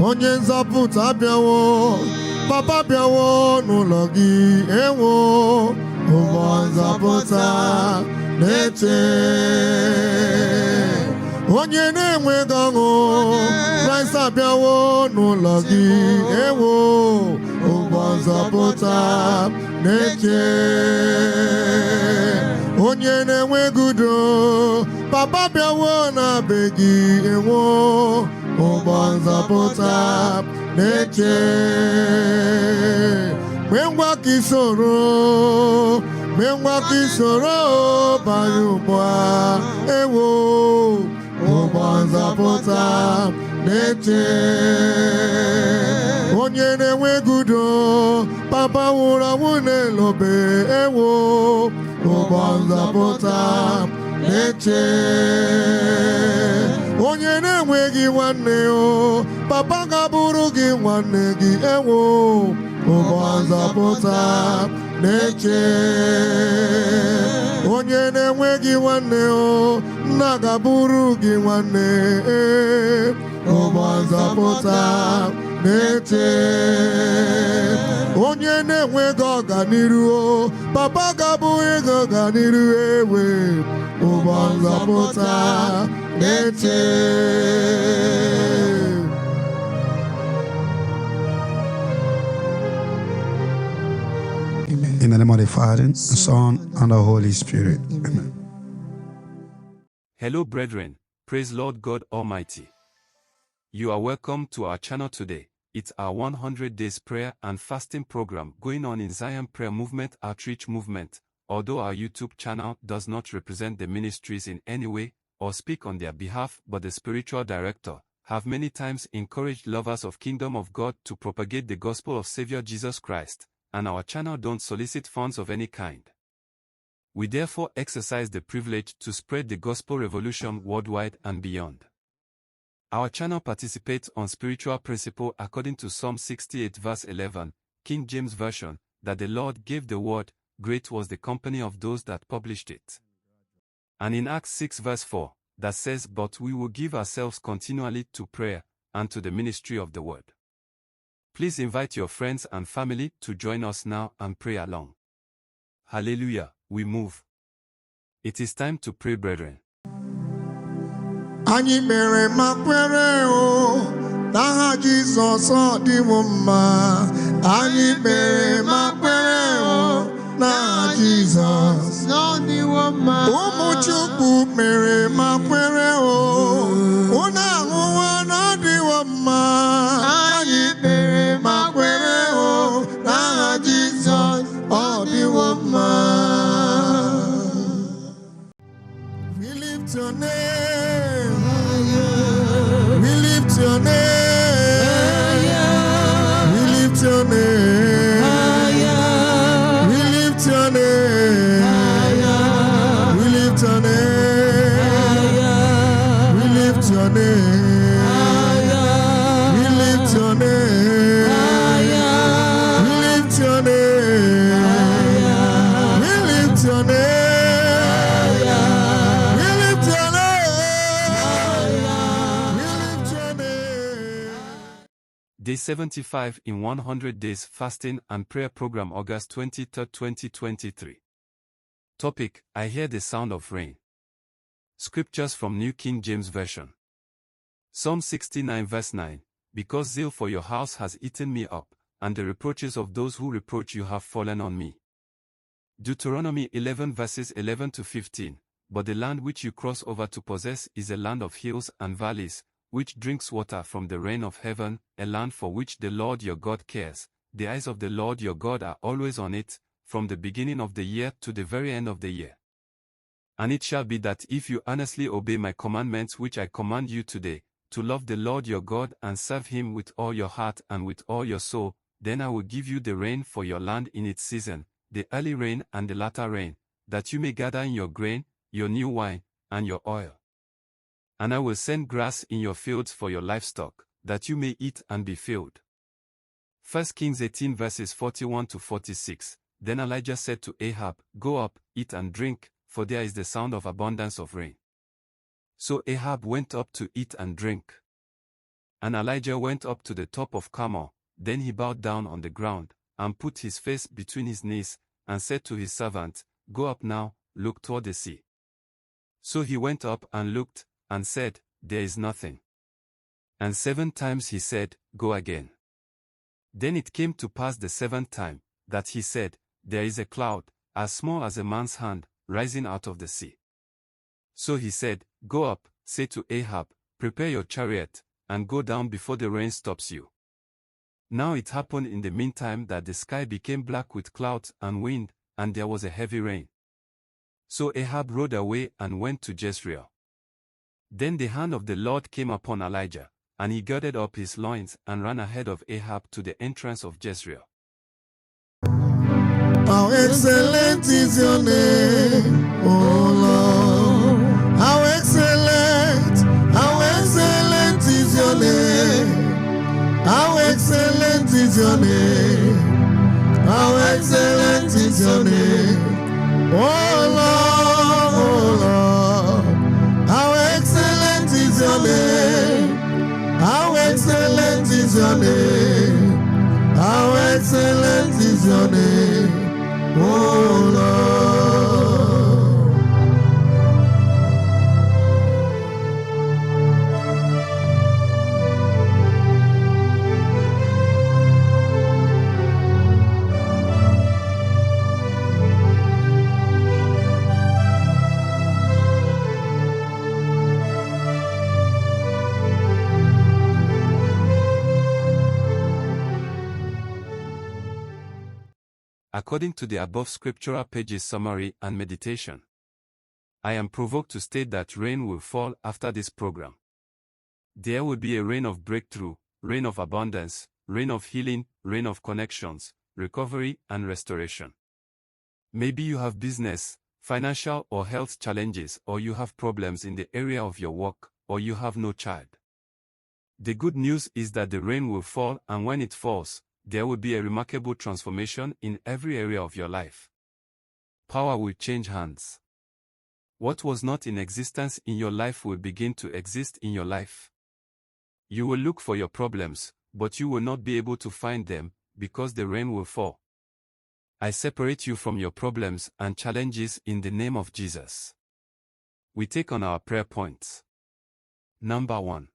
onye nzọpụta bịawo, papa bịawo n'ụlọ gị ewo, ụgbọ nzọpụta na-eche. Onye na-enweghị ọṅụ, Kraịst abịawo n'ụlọ gị ewo, ụgbọ nzọpụta na-eche. Onye na-enweghị udo, papa bịawo na be gị ewo, ụgbọ nzọpụta na-eche. Mgbe ngwa ka isoro, mgbe ngwa ka isoro banye ụgbọ ewo, ụgbọ nzọpụta na-eche. Onye na-enweghị udo, papa nwụrụ anwụ n'elobe ewo, ụgbọ nzọpụta na-eche. Onye na-enweghị nwanne o, papa ga-abụrụ gị nwanne gị ewo, ụgbọ nzọpụta na-eche. Onye na-enweghị nwanne o, nna ga-abụrụ gị nwanne, ụgbọ nzọpụta na-eche. Onye na-enweghị ọganiru o, papa ga-abụghị gị ọganiru ewe, ụgbọ nzọpụta na-eche. In the name of the Father, the Son, and the Holy Spirit. Amen. Hello brethren, praise Lord God Almighty. You are welcome to our channel today. It's our 100 days prayer and fasting program going on in Zion Prayer Movement Outreach Movement. Although our YouTube channel does not represent the ministries in any way or speak on their behalf, but the spiritual director have many times encouraged lovers of Kingdom of God to propagate the gospel of Savior Jesus Christ, and our channel don't solicit funds of any kind. We therefore exercise the privilege to spread the gospel revolution worldwide and beyond. Our channel participates on spiritual principle according to Psalm 68 verse 11, King James Version, that the Lord gave the word, great was the company of those that published it. And in Acts 6 verse 4, that says, but we will give ourselves continually to prayer, and to the ministry of the word. Please invite your friends and family to join us now and pray along. Hallelujah, we move. It is time to pray, brethren. Anyị mere ma kwere o, n'aha Jizọs ọ dịwo mma. Anyị mere ma kwere o, n'aha Jizọs ọ dịwo mma. Ụmụ Chukwu mere ma kwere o, unu ahụwo na ọ dịwo mma. Anyị mere ma kwere o, n'aha Jizọs ọ dịwo mma. We lift your name. We lift your name. We lift your name. We lift your name. We lift your name. We lift your name. We lift your name. We lift your name. We lift your name. Day 75 in 100 Days Fasting and Prayer Program, August 23, 2023. Topic: I hear the sound of rain. Scriptures from New King James Version. Psalm 69 verse 9, because zeal for your house has eaten me up, and the reproaches of those who reproach you have fallen on me. Deuteronomy 11 verses 11 to 15, but the land which you cross over to possess is a land of hills and valleys, which drinks water from the rain of heaven, a land for which the Lord your God cares. The eyes of the Lord your God are always on it, from the beginning of the year to the very end of the year. And it shall be that if you earnestly obey my commandments which I command you today, to love the Lord your God and serve him with all your heart and with all your soul, then I will give you the rain for your land in its season, the early rain and the latter rain, that you may gather in your grain, your new wine, and your oil. And I will send grass in your fields for your livestock, that you may eat and be filled. 1 Kings 18 verses 41 to 46. Then Elijah said to Ahab, Go up, eat and drink, for there is the sound of abundance of rain. So Ahab went up to eat and drink. And Elijah went up to the top of Carmel. Then he bowed down on the ground, and put his face between his knees, and said to his servant, Go up now, look toward the sea. So he went up and looked, and said, There is nothing. And 7 times he said, Go again. Then it came to pass the 7th time, that he said, There is a cloud, as small as a man's hand, rising out of the sea. So he said, Go up, say to Ahab, Prepare your chariot, and go down before the rain stops you. Now it happened in the meantime that the sky became black with clouds and wind, and there was a heavy rain. So Ahab rode away and went to Jezreel. Then the hand of the Lord came upon Elijah, and he girded up his loins and ran ahead of Ahab to the entrance of Jezreel. How excellent is your name, O Lord. How excellent is your name. How excellent is your name. How excellent is your name, O Lord, O Lord. How excellent is your name. How excellent is your name. How excellent is your name, O Lord. According to the above scriptural pages summary and meditation, I am provoked to state that rain will fall after this program. There will be a rain of breakthrough, rain of abundance, rain of healing, rain of connections, recovery, and restoration. Maybe you have business, financial or health challenges, or you have problems in the area of your work, or you have no child. The good news is that the rain will fall, and when it falls, there will be a remarkable transformation in every area of your life. Power will change hands. What was not in existence in your life will begin to exist in your life. You will look for your problems, but you will not be able to find them, because the rain will fall. I separate you from your problems and challenges in the name of Jesus. We take on our prayer points. Number 1.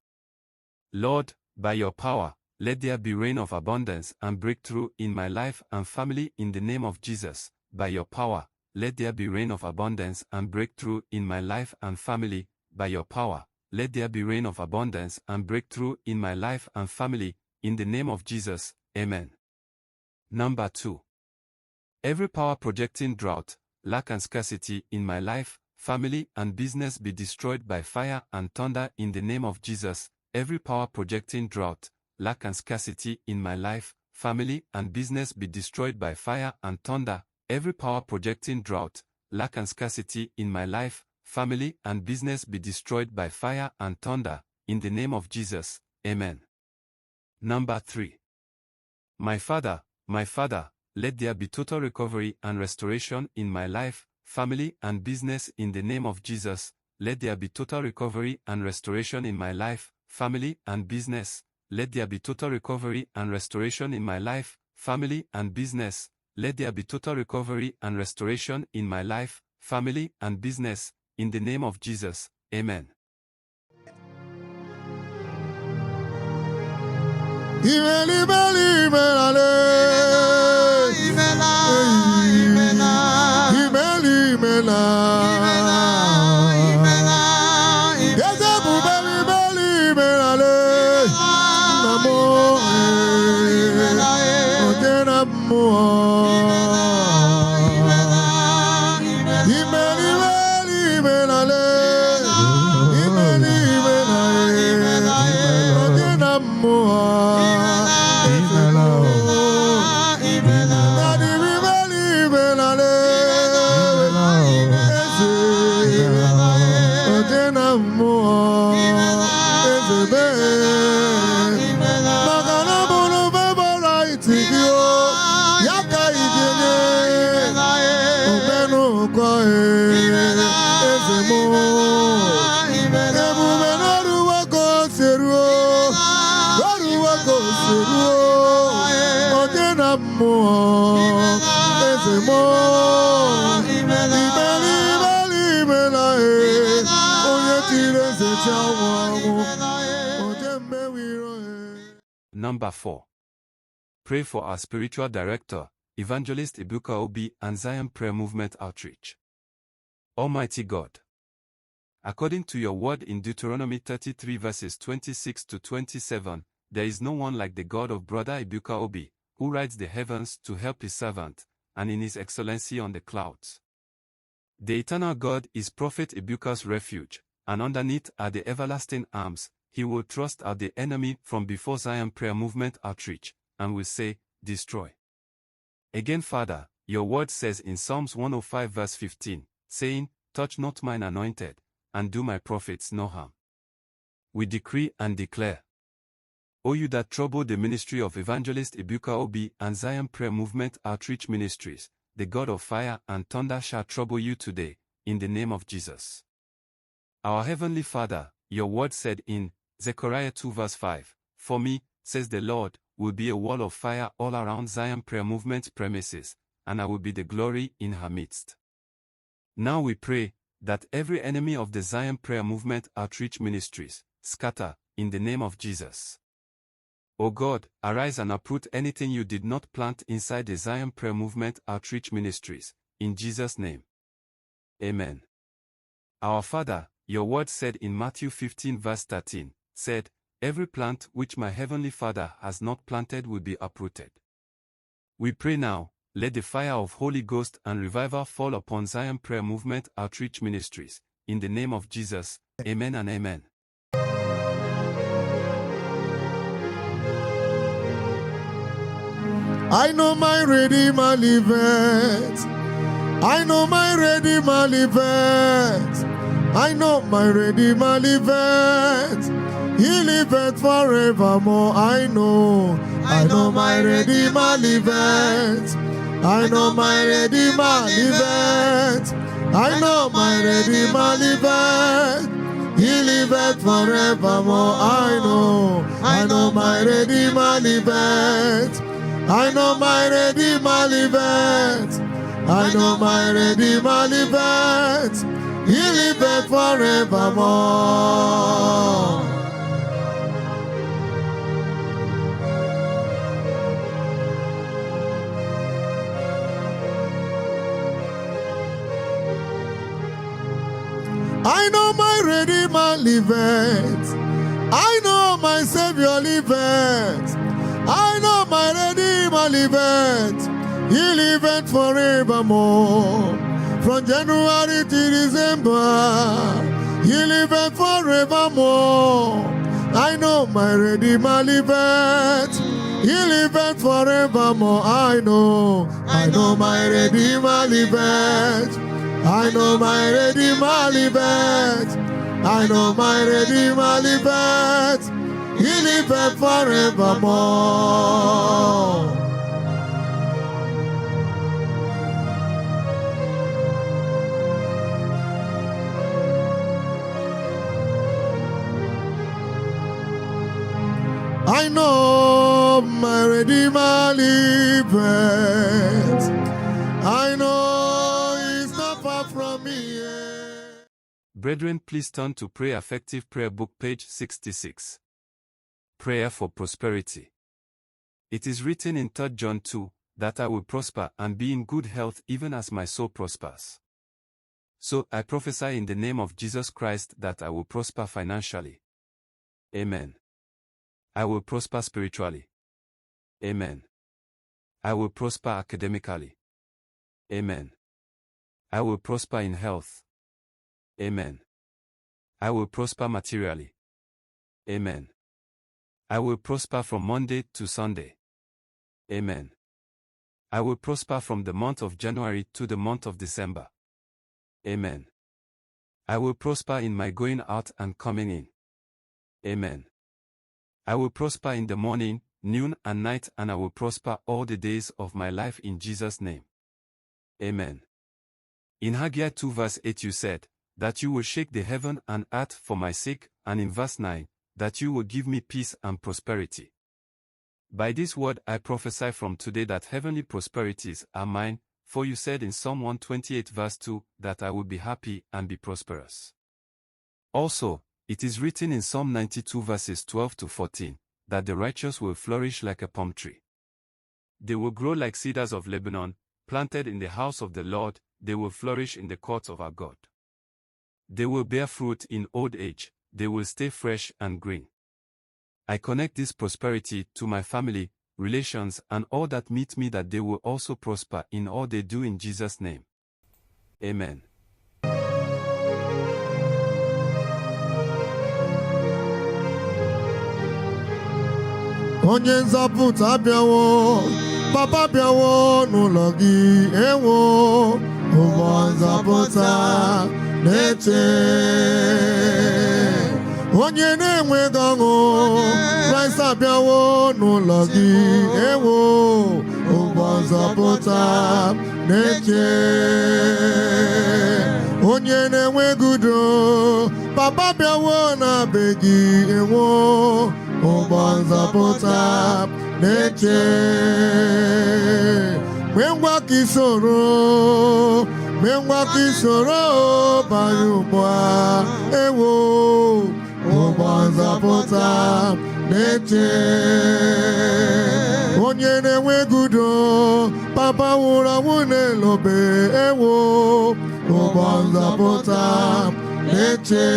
Lord, by your power, let there be rain of abundance and breakthrough in my life and family in the name of Jesus. By your power, let there be rain of abundance and breakthrough in my life and family. By your power, let there be rain of abundance and breakthrough in my life and family, in the name of Jesus. Amen. Number 2. Every power projecting drought, lack and scarcity in my life, family and business be destroyed by fire and thunder in the name of Jesus. Every power projecting drought, lack and scarcity in my life, family and business be destroyed by fire and thunder. Every power projecting drought, lack and scarcity in my life, family and business be destroyed by fire and thunder, in the name of Jesus. Amen. Number 3. My Father, let there be total recovery and restoration in my life, family and business in the name of Jesus. Let there be total recovery and restoration in my life, family and business. Let there be total recovery and restoration in my life, family and business. Let there be total recovery and restoration in my life, family and business, in the name of Jesus. Amen. Eze mo Number 4. Pray for our spiritual director, Evangelist Ebuka Obi, and Zion Prayer Movement Outreach. Almighty God, according to your word in Deuteronomy 33 verses 26 to 27, there is no one like the God of Brother Ebuka Obi, who rides the heavens to help his servant, and in his excellency on the clouds. The eternal God is Prophet Ebuka's refuge, and underneath are the everlasting arms. He will thrust out the enemy from before Zion Prayer Movement Outreach, and will say, destroy. Again, Father, your word says in Psalms 105 verse 15, saying, touch not mine anointed, and do my prophets no harm. We decree and declare, O you that trouble the ministry of Evangelist Ebuka Obi and Zion Prayer Movement Outreach Ministries, the God of fire and thunder shall trouble you today, in the name of Jesus. Our Heavenly Father, your word said in Zechariah 2 verse 5, for me, says the Lord, will be a wall of fire all around Zion Prayer Movement premises, and I will be the glory in her midst. Now we pray that every enemy of the Zion Prayer Movement Outreach Ministries scatter, in the name of Jesus. O God, arise and uproot anything you did not plant inside the Zion Prayer Movement Outreach Ministries, in Jesus' name. Amen. Our Father, your word said in Matthew 15 verse 13, said, every plant which my heavenly Father has not planted will be uprooted. We pray now, let the fire of Holy Ghost and revival fall upon Zion Prayer Movement Outreach Ministries, in the name of Jesus. Amen and amen. I know my Redeemer liveth. I know my Redeemer liveth. I know my Redeemer liveth. He liveth forevermore. I know my Redeemer liveth. I know my Redeemer liveth. I know my Redeemer liveth. He liveth forevermore. I know my Redeemer liveth. I know my Redeemer liveth. I know my Redeemer liveth. He liveth forevermore. I know my Redeemer liveth. I know my Savior liveth. I know my Redeemer liveth. He liveth forevermore. From January to December, He liveth forevermore. I know my Redeemer liveth. He liveth forevermore. I know my Redeemer liveth. I know my Redeemer liveth. I know my Redeemer liveth. He liveth forevermore. I know my Redeemer liveth. I know He's not far from me. Brethren, please turn to Pray Effective Prayer Book, page 66. Prayer for Prosperity. It is written in 3 John 2, that I will prosper and be in good health even as my soul prospers. So I prophesy in the name of Jesus Christ that I will prosper financially. Amen. I will prosper spiritually. Amen. I will prosper academically. Amen. I will prosper in health. Amen. I will prosper materially. Amen. I will prosper from Monday to Sunday. Amen. I will prosper from the month of January to the month of December. Amen. I will prosper in my going out and coming in. Amen. I will prosper in the morning, noon, and night, and I will prosper all the days of my life in Jesus' name. Amen. In Haggai 2 verse 8 you said, that you will shake the heaven and earth for my sake, and in verse 9, that you will give me peace and prosperity. By this word I prophesy from today that heavenly prosperities are mine, for you said in Psalm 128 verse 2, that I will be happy and be prosperous. Also, it is written in Psalm 92 verses 12 to 14, that the righteous will flourish like a palm tree. They will grow like cedars of Lebanon, planted in the house of the Lord. They will flourish in the courts of our God. They will bear fruit in old age. They will stay fresh and green. I connect this prosperity to my family, relations, and all that meet me, that they will also prosper in all they do in Jesus' name. Amen. Onye nzọpụta bịawo, papa bịawo n'ụlọ gị, ewo, ụgbọ nzọpụta na-eche. Onye na-enweghị ọṅụ, Kraịst abịawo n'ụlọ gị, ewo, ụgbọ nzọpụta na-eche. Onye na-enweghị udo, papa bịawo na be gị, ewo, ụgbọ nzọpụta na-eche. Mgbe ngwa ka isoro, mgbe ngwa ka isoro banye ugbu a, ewo, ụgbọ nzọpụta na-eche. Onye na-enweghị udo, papa nwụrụ anwụ n'elobe, ewo, ụgbọ nzọpụta na-eche.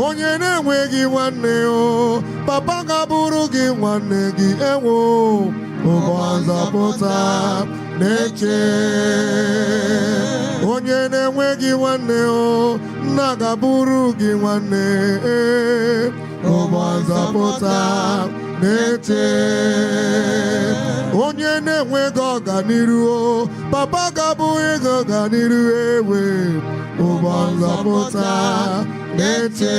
Onye na-enweghị nwanne o, papa ga-abụrụ gị nwanne gị, ewo, ụgbọ nzọpụta na-eche. Onye na-enweghị nwanne o, nna ga-abụrụ gị nwanne, ụgbọ nzọpụta na-eche. Onye na-enweghị ọganiru o, papa ga-abụghị gị ọganiru, ewe, ụgbọ nzọpụta na-eche.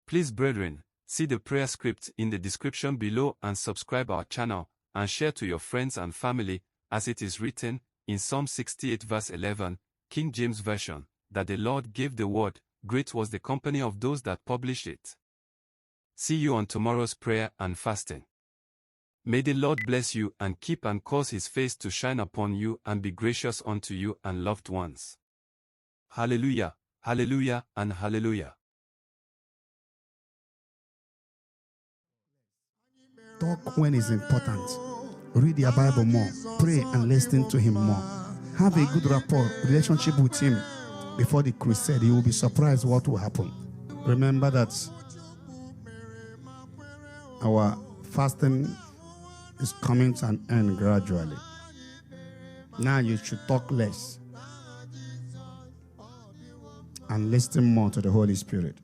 Please, brethren, see the prayer script in the description below and subscribe our channel and share to your friends and family, as it is written in Psalm 68 verse 11, King James Version, that the Lord gave the word, great was the company of those that published it. See you on tomorrow's prayer and fasting. May the Lord bless you and keep and cause his face to shine upon you and be gracious unto you and loved ones. Hallelujah, hallelujah, and hallelujah. Talk when it's important. Read your Bible more. Pray and listen to him more. Have a good rapport, relationship with him. Before the crusade, you will be surprised what will happen. Remember that our fasting is coming to an end gradually. Now you should talk less and listen more to the Holy Spirit.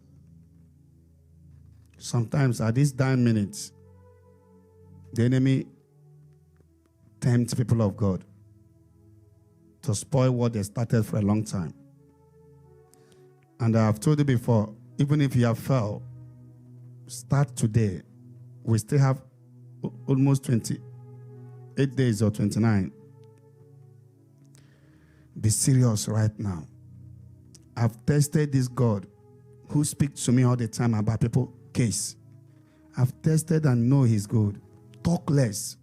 Sometimes at these dying minutes, the enemy tempts people of God to spoil what they started for a long time. And I have told you before, even if you have failed, start today. We still have almost 28 days or 29. Be serious right now. I've tested this God who speaks to me all the time about people's case. I've tested and know he's good. Talk less.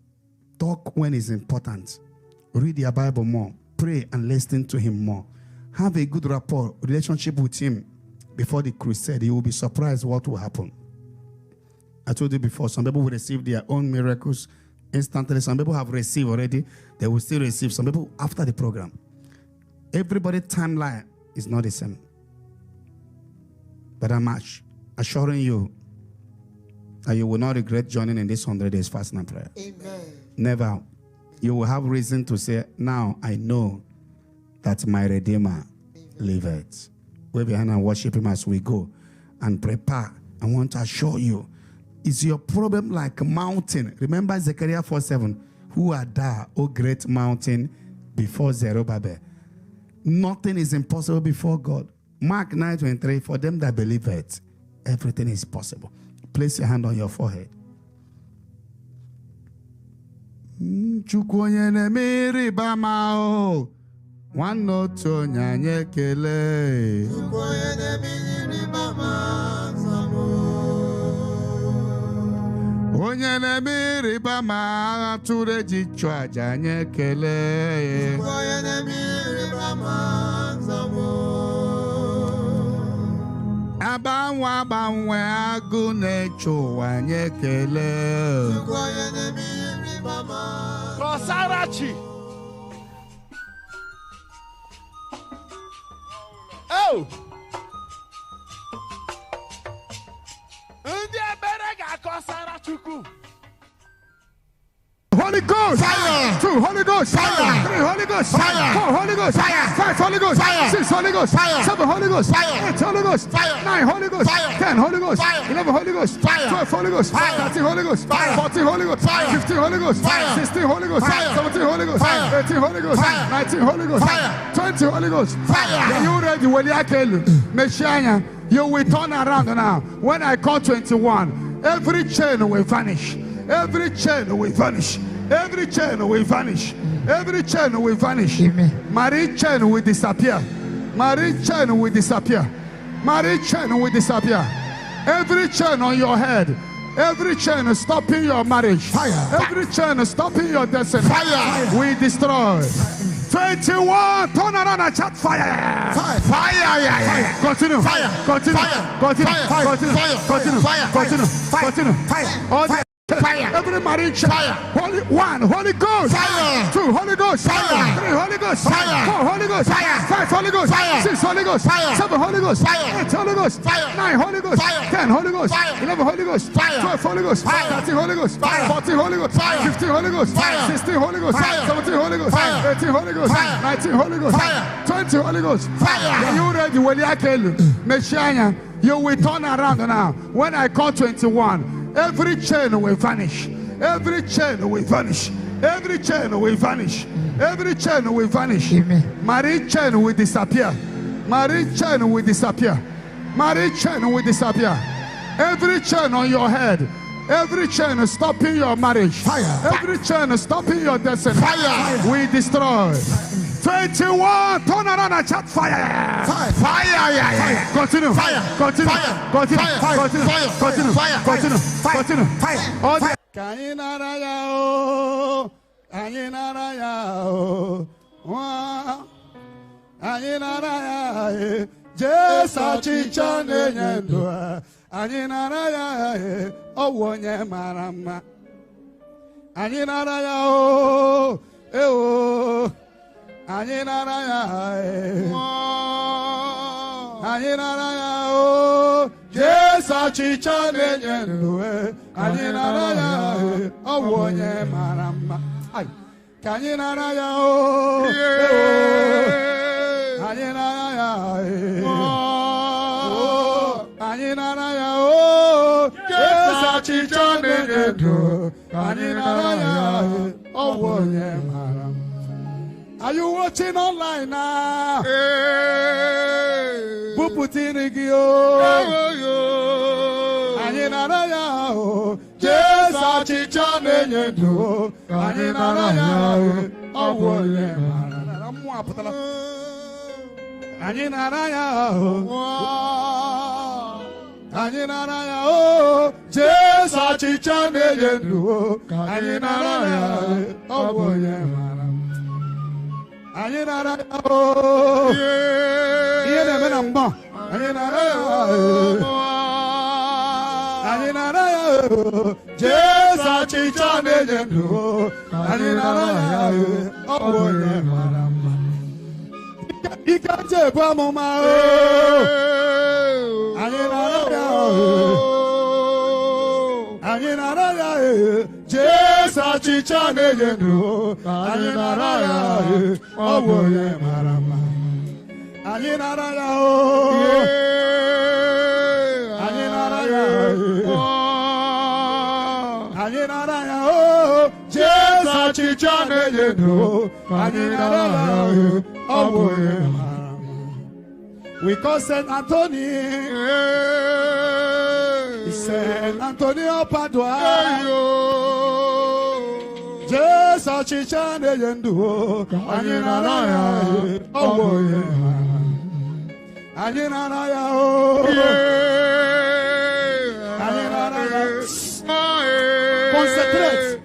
Talk when it's important. Read your Bible more. Pray and listen to him more. Have a good rapport, relationship with him. Before the crusade, you will be surprised what will happen. I told you before, some people will receive their own miracles instantly. Some people have received already. They will still receive. Some people after the program. Everybody's timeline is not the same. But I'm assuring you that you will not regret joining in this 100 days fasting and prayer. Amen. Never. You will have reason to say, now I know that my Redeemer liveth. Wave your hand and worship him as we go and prepare. I want to assure you, is your problem like a mountain? Remember Zechariah 4:7, who are thou, O great mountain, before Zerubbabel? Nothing is impossible before God. Mark 9:23, for them that believe it, everything is possible. Place your hand on your forehead. Chukwu onye na-eme ịrịba ama o, nwanne otu onye anyị ekele. Chukwu onye na-eme ịrịba ama, onye na-eme ịrịba ama atụrụ eji chụọ aja anyị ekele. onye na-eme ịrịba ama nzọgbu. Agbanwe agbanwe agụ na-eche ụwa anyị ekele. onye na-eme ịrịba ama. Rosarachi. Oh! Ndị ebere ga-akọsara Chukwu. Holy Ghost, fire. 2 Holy Ghost, fire. 3 Holy Ghost, fire. 4 Holy Ghost, fire. 5 Holy Ghost, fire. 6 Holy Ghost, fire. 7 Holy Ghost, fire. 8 Holy Ghost, fire. 9 Holy Ghost, fire. 10 Holy Ghost, fire. 11 Holy Ghost, fire. 12 Holy Ghost, fire. 13 Holy Ghost, fire. 14 Holy Ghost, fire. 15 Holy Ghost, fire. 16 Holy Ghost, fire. 17 Holy Ghost, fire. 18 Holy Ghost, fire. 19 Holy Ghost, fire. 20 Holy Ghost, fire. Are you ready? Will you kill Messiah? You will turn around now. When I call 21, every chain will vanish. Every chain will vanish. Every chain will vanish. Every chain will vanish. Marriage chain will disappear. Marriage chain will disappear. Marriage chain will disappear. Every chain on your head. Every chain stopping your marriage. Fire. Every chain stopping your destiny. Fire. We destroy. 21. Turn around and chat fire. Fire. Fire. Continue. Fire. Continue. Continue. Continue. Continue. Continue. Continue. Fire. Fire. Every marriage, fire. Holy 1 Holy Ghost, fire. 2 Holy Ghost, fire. 3 Holy Ghost, fire. 4 Holy Ghost, fire. 5 Holy Ghost, fire. 6 Holy Ghost, fire. 7 Holy Ghost, fire. 8 Holy Ghost, fire. 9 Holy Ghost, fire. 10 Holy Ghost, fire. 11 Holy Ghost, fire. 12 Holy Ghost, fire. 13 Holy Ghost, fire. 14 Holy Ghost, fire. 15 Holy Ghost, fire. 16 Holy Ghost, fire. 17 Holy Ghost, fire. 18 Holy Ghost, fire. 19 Holy Ghost, fire. 20 Holy Ghost, fire. Are you ready? Will you kill Messiah? You will turn around now. When I call 21, every chain will vanish. Every chain will vanish. Every chain will vanish. Every chain will vanish. Marriage chain will disappear. Marriage chain will disappear. Marriage chain will disappear. Every chain on your head. Every chain stopping your marriage. Fire. Every chain stopping your destiny. Fire. We destroy. 21. Turn around and chat fire. Fire. Fire. Continue. Fire. Continue. Continue. Continue. Continue. Continue. Continue. Fire. Anyị nara ya o, anyị nara ya o, anyị nara ya Jesu ọchịchọ na-enye ndụ, anyị nara ya ọ bụ onye mara mma. Anyị nara ya o, anyị nara ya anyị nara ya o, Jesu ọchịchọ na-enye ndụ, anyị nara ya ọ bụ onye mara mma. Ka anyị nara ya o, anyị nara ya anyị nara ya o, Jesu ọchịchọ na-enye ndụ, anyị nara ya ọ bụ onye mara mma. Are you watching online now? Buputini gio. Anyị nara ya o, Jesu ọchịchọ na-enye ndụ, anyị nara ya ọ bụ onye mara mma. Anyị nara ya o, anyị nara ya o, Jesu ọchịchọ na-enye ndụ, anyị nara ya ọ bụ onye mara mma. Anyị nara ya o, ihe na-eme na mbọ. Anyị nara ya o, anyị nara ya o, Jesu ọchịchọ na-enye ndụ, anyị nara ya ọ bụ onye mara mma. Ike eji ebu amụma o, anyị nara ya o, anyị nara ya o, Jesu ọchịchọ na-enye ndụ, anyị nara ya ọ bụ onye mara mma. Anyị nara ya o, anyị nara ya o, anyị nara ya o, Jesu ọchịchọ na-enye ndụ, anyị nara ya ọ bụ onye mara mma. We call Saint Anthony, Saint Antonio Padua, Jesu ọchịchọ na-enye ndụ, anyị nara ya ọ bụ onye mara mma. Anyị nara ya o, anyị nara ya Concentrate.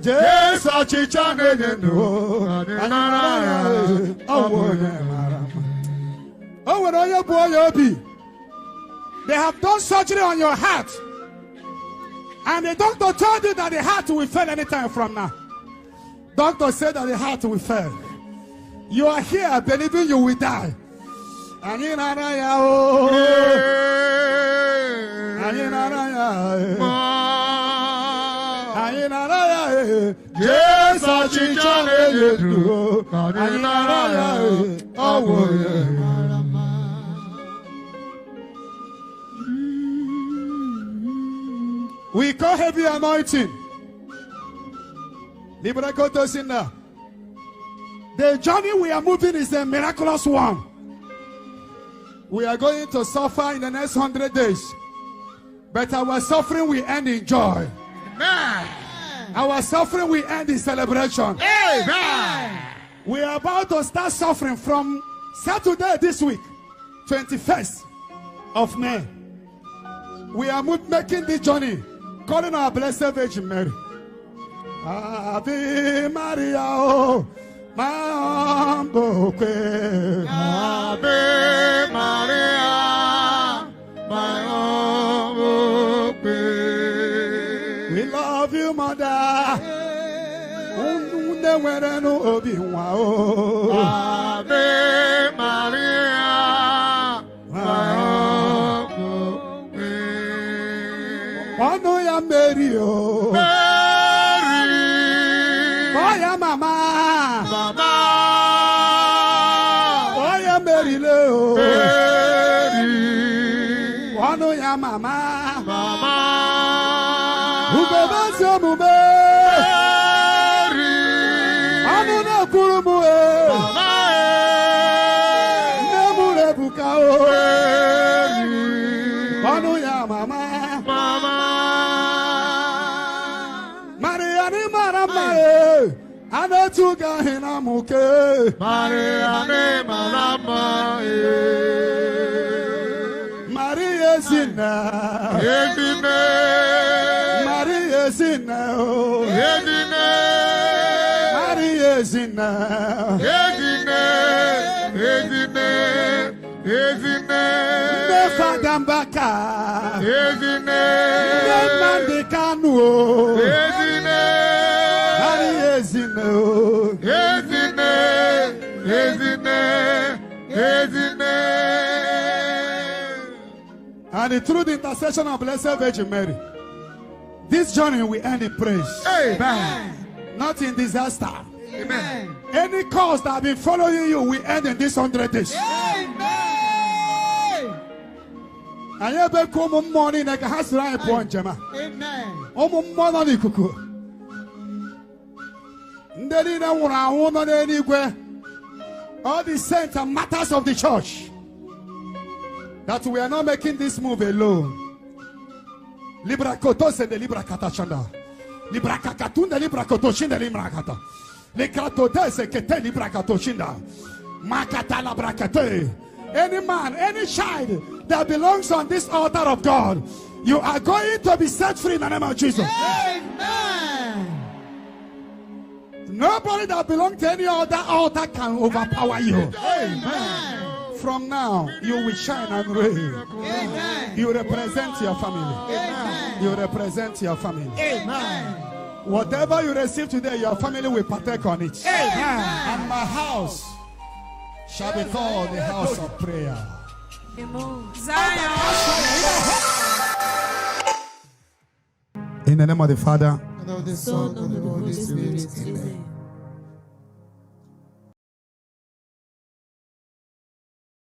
Jesus, chicha negendo. Oh, when your boy be, they have done surgery on your heart, and the doctor told you that the heart will fail anytime from now. Doctor said that the heart will fail. You are here believing you will die. We call heavy anointing. The journey we are moving is a miraculous one. We are going to suffer in the next 100 days, but our suffering will end in joy. Amen. Our suffering will end in celebration. Amen. We are about to start suffering from Saturday this week, 21st of May. We are making this journey, calling our Blessed Virgin Mary. Ave Maria, oh, my humble queen. Ave Maria, my humble queen. We love you, Mother. Ave Maria, my humble queen. Ono ya Mary, oh. Mama, Mama, oh ya Mary Leo, Mary, wano ya Mama, Mama, ubeba somu Mary, anu na kurumu Mama, nemure bukao Mary, wano ya Mama, Mama, Maria ni marama. Anatuga hina muke Maria ne marama Maria zina Edine Maria zina Edine Maria zina Edine Edine Edine Nefadambaka Edine Nefandikanu Edine And through the intercession of Blessed Virgin Mary, this journey will end in praise. Amen. Not in disaster. Amen. Any cause that have been following you will end in this 100 days. Amen. I have been coming morning like a house right point, Jema. Amen. All the saints and matters of the church, that we are not making this move alone. Libra kotos and the libra katachanda. Libra kakatunda libra kotoshinda libra kata. Le kratotes kete libra katoshinda. Makata la brakate. Any man, any child that belongs on this altar of God, you are going to be set free in the name of Jesus. Amen. Nobody that belongs to any other altar can overpower you. Amen. From now, you will shine and reign. Amen. You represent your family. Amen. You represent your family. Amen. Whatever you receive today, your family will partake on it. Amen. And my house shall be called the house of prayer. In the name of the Father, and of the Son, and of the Holy Spirit. Amen.